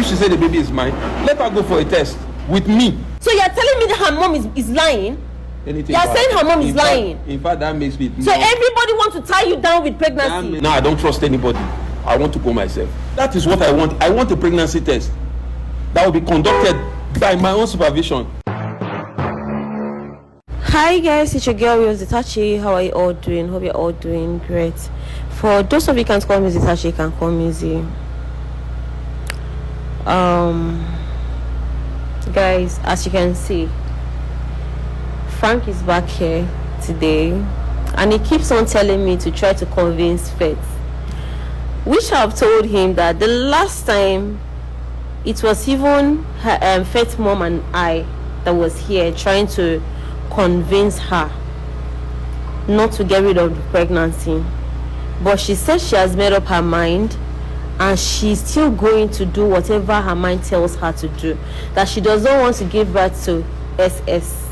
If she said the baby is mine, let her go for a test with me. So you're telling me that her mom is lying? Anything you're saying her mom is lying? In fact, that makes me... So everybody wants to tie you down with pregnancy? No, I don't trust anybody. I want to go myself. That is what I want. I want a pregnancy test that will be conducted by my own supervision. Hi guys, it's your girl Zitachi. How are you all doing? Hope you're all doing great. For those of you who can't call me Zitachi, you can call me Z. Guys, as you can see, Frank is back here today, and he keeps on telling me to try to convince Faith, which I've told him that the last time it was even her, Faith's mom and I that was here trying to convince her not to get rid of the pregnancy, but she said she has made up her mind and she's still going to do whatever her mind tells her to do, that she doesn't want to give birth to SS.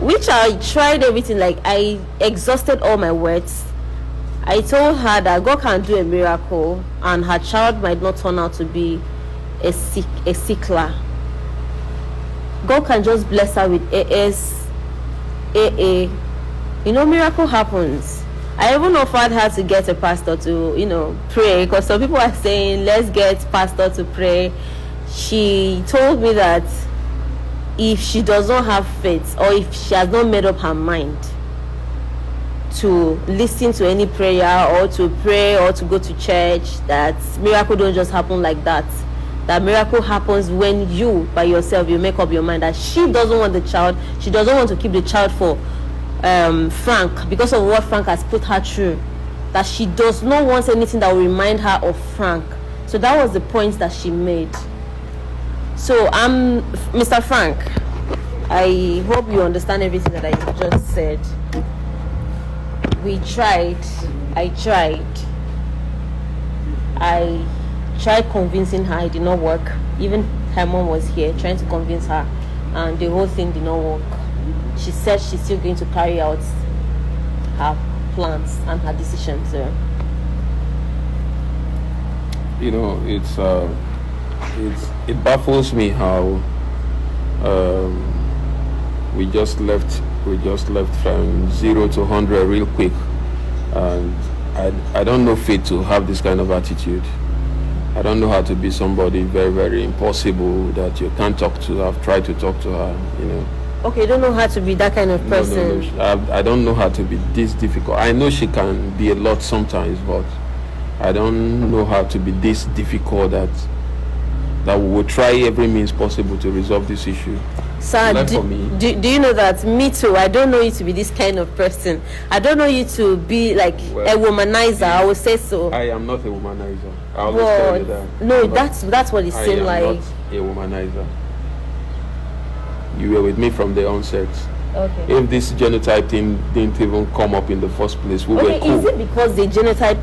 Which I tried everything, like I exhausted all my words. I told her that God can do a miracle and her child might not turn out to be a sickler. God can just bless her with AS, AA. You know, miracle happens. I even offered her to get a pastor to, pray, because some people are saying, let's get pastor to pray. She told me that if she does not have faith, or if she has not made up her mind to listen to any prayer or to pray or to go to church, that miracle don't just happen like that. That miracle happens when you by yourself, you make up your mind that she doesn't want the child, she doesn't want to keep the child for Frank because of what Frank has put her through, that she does not want anything that will remind her of Frank. So that was the point that she made. So Mr. Frank, I hope you understand everything that I just said. I tried convincing her, it did not work. Even her mom was here trying to convince her, and the whole thing did not work. She said she's still going to carry out her plans and her decisions. It baffles me how we just left from 0 to 100 real quick, and I don't know Faith to have this kind of attitude. I don't know how to be somebody very, very impossible that you can't talk to. I've tried to talk to her, Okay, you don't know how to be that kind of person. No. I don't know how to be this difficult. I know she can be a lot sometimes, but I don't know how to be this difficult that we will try every means possible to resolve this issue. Sir, do you know that me too? I don't know you to be this kind of person. I don't know you to be like a womanizer. I would say so. I am not a womanizer. I always tell you that. No, that's what it seemed like. I am not a womanizer. You were with me from the onset. Okay. If this genotype thing didn't even come up in the first place, we were cool. Is it because the genotype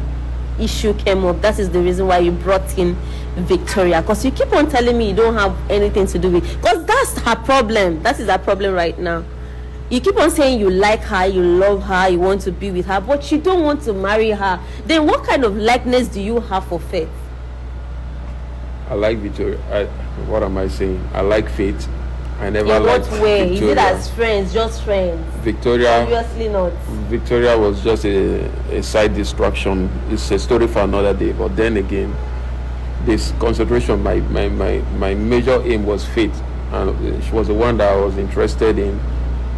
issue came up, that is the reason why you brought in Victoria? Because you keep on telling me you don't have anything to do with, because that's her problem. That is her problem right now. You keep on saying you like her, you love her, you want to be with her, but you don't want to marry her. Then what kind of likeness do you have for Faith? I like Victoria. What am I saying? I like Faith. I never liked Victoria. In what way? Is it as friends, just friends? Victoria. Obviously not. Victoria was just a side distraction. It's a story for another day. But then again, this concentration, my major aim was Faith, and she was the one that I was interested in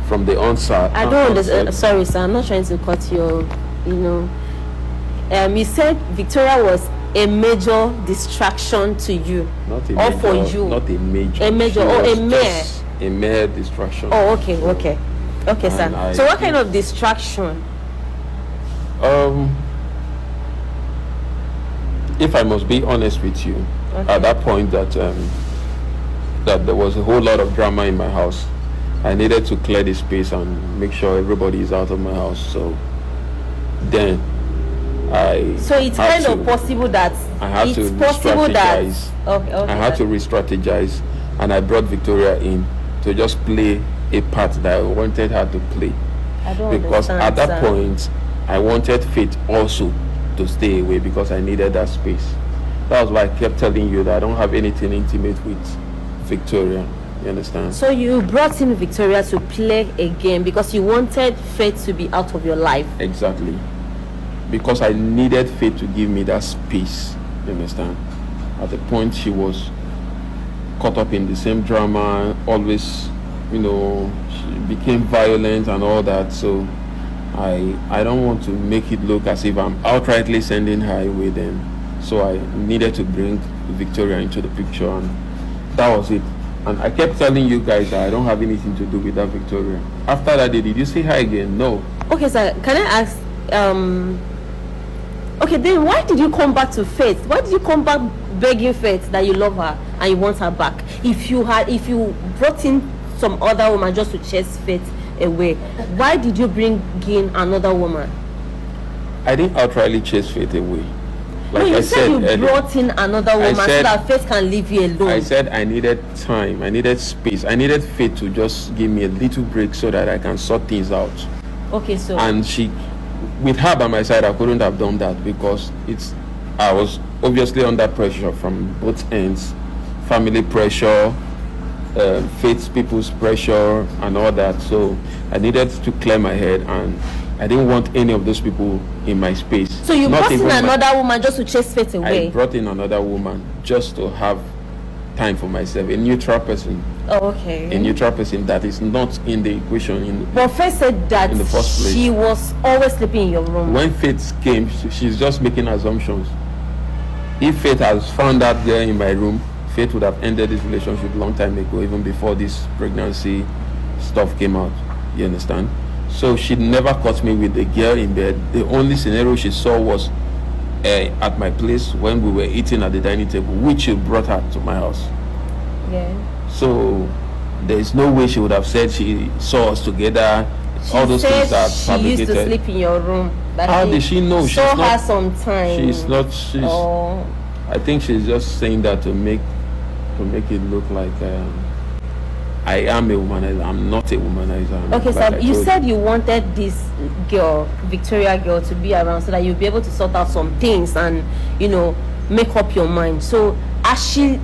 from the onset. I don't understand. Sorry, sir. I'm not trying to cut you. You said Victoria was a major distraction to you, not a or major, for you, not a major, a major, or a mere distraction. Oh, okay, sir. So what kind of distraction? If I must be honest with you, okay. At that point that there was a whole lot of drama in my house, I needed to clear the space and make sure everybody is out of my house. So then So it's kind of possible that I had to re-strategize. I had to re-strategize, and I brought Victoria in to just play a part that I wanted her to play. Because at that point, I wanted Faith also to stay away because I needed that space. That was why I kept telling you that I don't have anything intimate with Victoria. You understand? So you brought in Victoria to play a game because you wanted Faith to be out of your life. Exactly. Because I needed Faith to give me that space. You understand? At the point she was caught up in the same drama, always, she became violent and all that. So I don't want to make it look as if I'm outrightly sending her away then. So I needed to bring Victoria into the picture, and that was it. And I kept telling you guys that I don't have anything to do with that Victoria. After that day, did you see her again? No. Okay, sir, can I ask, okay, then why did you come back to Faith? Why did you come back begging Faith that you love her and you want her back? If you brought in some other woman just to chase Faith away, why did you bring in another woman? I didn't outrightly chase Faith away. Like no, you I said you earlier, brought in another woman so that Faith can leave you alone. I said I needed time, I needed space, I needed Faith to just give me a little break so that I can sort things out. Okay, so and with her by my side, I couldn't have done that because I was obviously under pressure from both ends, family pressure, Faith's people's pressure, and all that. So I needed to clear my head, and I didn't want any of those people in my space. So you brought in another woman just to chase Faith away? I brought in another woman just to have time for myself, a neutral person. Oh, okay. A neutral person that is not in the equation. But Faith said that in the first place, she was always sleeping in your room. When Faith came, she's just making assumptions. If Faith has found that girl in my room, Faith would have ended this relationship a long time ago, even before this pregnancy stuff came out. You understand? So she never caught me with the girl in bed. The only scenario she saw was at my place when we were eating at the dining table, which she brought her to my house. Yeah. So there is no way she would have said she saw us together. All those things are fabricated. She used to sleep in your room. How did she know? Saw her sometime. She's not. I think she's just saying that to make it look like I am a womanizer. I'm not a womanizer. Okay, so you said you wanted this girl, Victoria girl, to be around so that you'll be able to sort out some things and make up your mind. So as she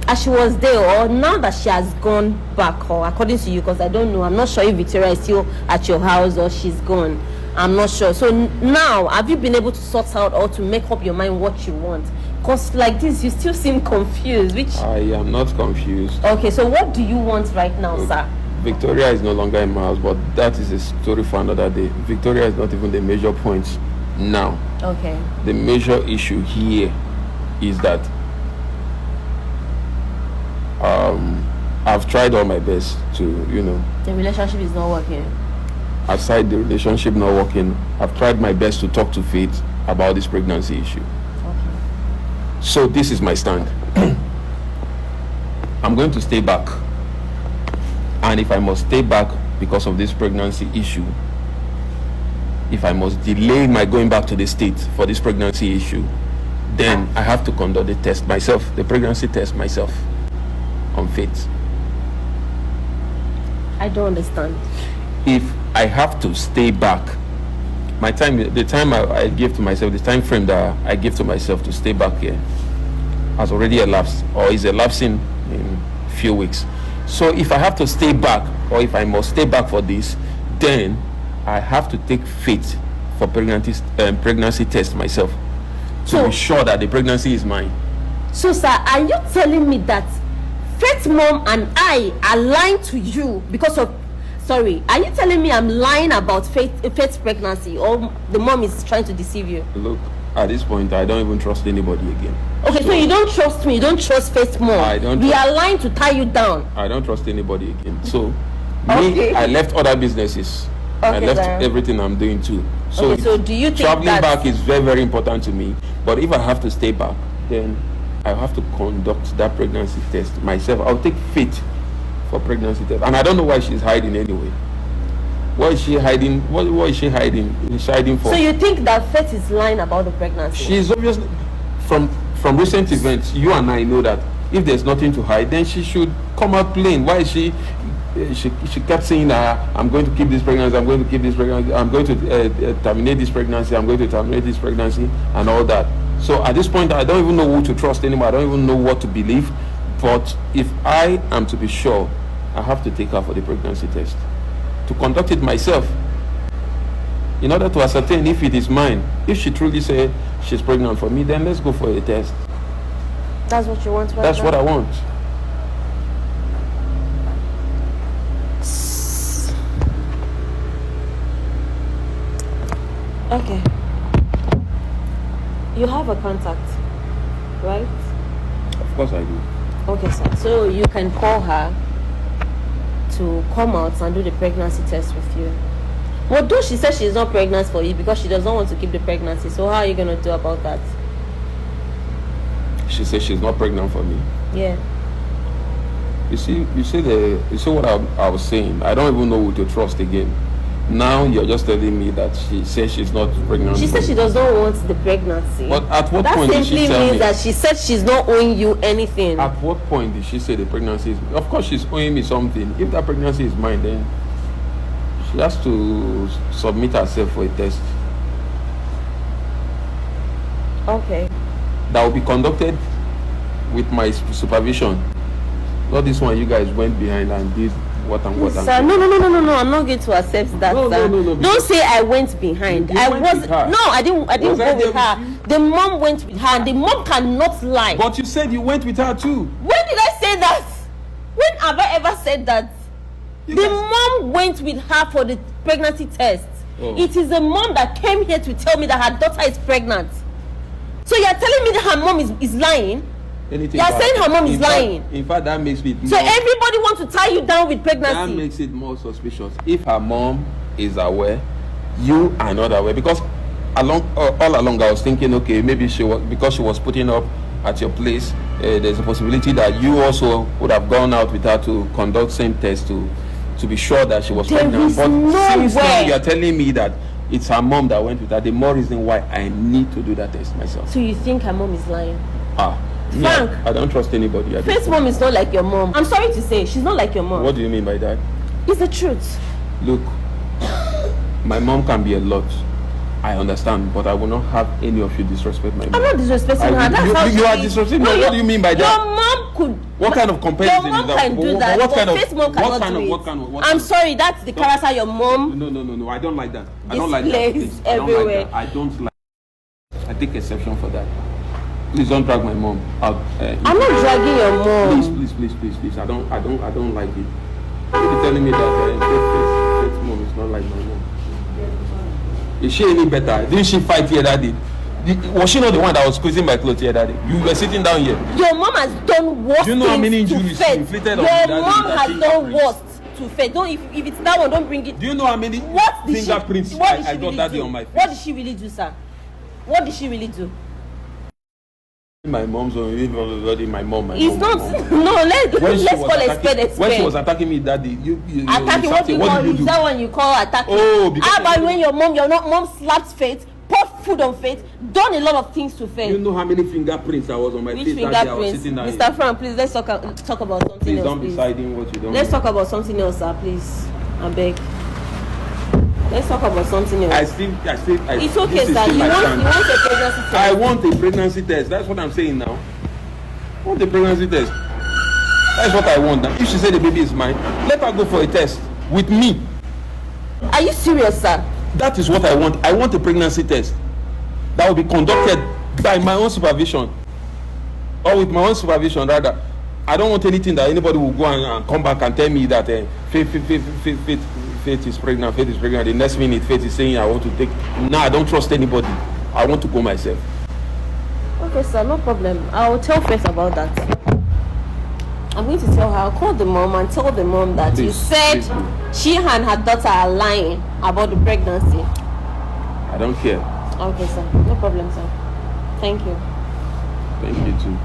was there, or now that she has gone back, or according to you, because I don't know, I'm not sure if Victoria is still at your house or she's gone. I'm not sure. So now, have you been able to sort out or to make up your mind what you want? Because like this, you still seem confused, which... I am not confused. Okay, so what do you want right now, sir? Victoria is no longer in my house, but that is a story for another day. Victoria is not even the major point now. Okay. The major issue here is that I've tried all my best to, The relationship is not working. Aside the relationship not working, I've tried my best to talk to Faith about this pregnancy issue. So this is my stand. I'm going to stay back. And if I must stay back because of this pregnancy issue, if I must delay my going back to the state for this pregnancy issue, then I have to conduct the test myself, the pregnancy test myself on Faith. I don't understand. If I have to stay back, the time I give to myself, the time frame that I give to myself to stay back here has already elapsed, or is elapsing in a few weeks. So if I have to stay back, or if I must stay back for this, then I have to take Faith for pregnancy test myself to be sure that the pregnancy is mine. So sir, are you telling me that Faith's mom and I are lying to you because of... Sorry, are you telling me I'm lying about Faith's pregnancy, or the mom is trying to deceive you? Look, at this point, I don't even trust anybody again. Okay, so you don't trust me, you don't trust Faith's mom. I don't. We are lying to tie you down. I don't trust anybody again. So, I left other businesses. I left everything I'm doing too. So, so do you think traveling back is very, very important to me? But if I have to stay back, then I have to conduct that pregnancy test myself. I'll take Faith for pregnancy test, and I don't know why she's hiding anyway. What is she hiding? What is she hiding? She's hiding for. So you think that Faith is lying about the pregnancy? She's obviously from recent events. You and I know that if there's nothing to hide, then she should come out plain. Why is she? She kept saying, "I'm going to keep this pregnancy. I'm going to keep this pregnancy. I'm going to terminate this pregnancy. I'm going to terminate this pregnancy," and all that. So at this point, I don't even know who to trust anymore. I don't even know what to believe. But if I am to be sure, I have to take her for the pregnancy test, to conduct it myself, in order to ascertain if it is mine. If she truly says she's pregnant for me, then let's go for a test. That's what you want right That's now? what I want. Okay. You have a contact, right? Of course I do. Okay, sir. So you can call her to come out and do the pregnancy test with you. Although she said she's not pregnant for you because she doesn't want to keep the pregnancy. So how are you going to do about that? She says she's not pregnant for me. Yeah. You see what I was saying. I don't even know who to trust again. Now you're just telling me that she says she's not pregnant. She said she does not want the pregnancy. But at what that point did she simply tell means me? that she said she's not owing you anything. At what point did she say the pregnancy is? Of course she's owing me something. If that pregnancy is mine, then she has to submit herself for a test. Okay. That will be conducted with my supervision. Not this one you guys went behind and did what and what. Sir, no, I'm not going to accept that. No, sir. no. Don't say I went behind. You I went was with her. No, I didn't Was go I there with her. with you? The mom went with her, and the mom cannot lie. But you said you went with her too. When did I say that? When have I ever said that? You The guys- mom went with her for the pregnancy test. Oh. It is the mom that came here to tell me that her daughter is pregnant. So you're telling me that her mom is lying? Anything You're bad. saying her mom is In fact- lying. In fact, that makes me So more, everybody wants to tie you down with that pregnancy. makes it more suspicious. If her mom is aware, you are not aware. Because all along I was thinking, okay, maybe she was, because she was putting up at your place, there's a possibility that you also would have gone out with her to conduct same test to be sure that she was There pregnant. is But no since now way. you're telling me that it's her mom that went with her, the more reason why I need to do that test myself. So you think her mom is lying? Me, Frank. I don't trust anybody. at this Faith's point. mom is not like your mom. I'm sorry to say, she's not like your mom. What do you mean by that? It's the truth. Look, my mom can be a lot. I understand, but I will not have any of you disrespect my mom. I'm not disrespecting her. That's how you are she is. disrespecting No, me. What do you mean by that? Your mom could. What kind of comparison Your mom is that? can do What- that. what but kind of- Faith's mom what cannot kind do of- it. what kind of- what I'm kind of- sorry, that's the character your mom. No. I don't like that. I don't like Displays that. Please. I don't like everywhere. that. I don't like. I take exception for that. Please don't drag my mom out. I'm not dragging your mom. Please. I don't like it. You're telling me that Faith's mom is not like my mom. Is she any better? Didn't she fight here that day? Was she not the one that was squeezing my clothes here that day? You were sitting down here. Your mom has done worse. Do you know how many things to injuries Faith. she inflicted Your on me that day mom with her has done fingerprints? worse to Faith. Don't if it's that one, don't bring it. Do you know how many What did fingerprints she? What did I she got really that day do? on my face? What did she really do, sir? What did she really do? My mom's on my mom. It's not. No, let's When she call was a attacking- spade a When she spade. was attacking me that day, you Attacking, what do you what call did is you do? that one you call attacking? Oh, because how about you- when your mom slapped Faith, poured food on Faith, done a lot of things to Faith? You know how many fingerprints I was on my Which face that day I was fingerprints? sitting down here? Mr. Frank, please let's talk about something Please else. don't be Please. siding what you don't Let's know. talk about something else, sir, please. I beg. Let's talk about something else. It's It's okay, this is sir. still You my want stand. a pregnancy test? I want a pregnancy test. That's what I'm saying now. I want a pregnancy test. That's what I want now. If she said the baby is mine, let her go for a test with me. Are you serious, sir? That is what I want. I want a pregnancy test that will be conducted by my own supervision, or with my own supervision rather. I don't want anything that anybody will go and come back and tell me that Faith is pregnant. Faith is pregnant. The next minute, Faith is saying I want to take. No, I don't trust anybody. I want to go myself. Okay, sir, no problem. I'll tell Faith about that. I'm going to tell her. I'll call the mom and tell the mom that you Please, said please do. she and her daughter are lying about the pregnancy. I don't care. Okay, sir. No problem, sir. Thank you. Thank you too.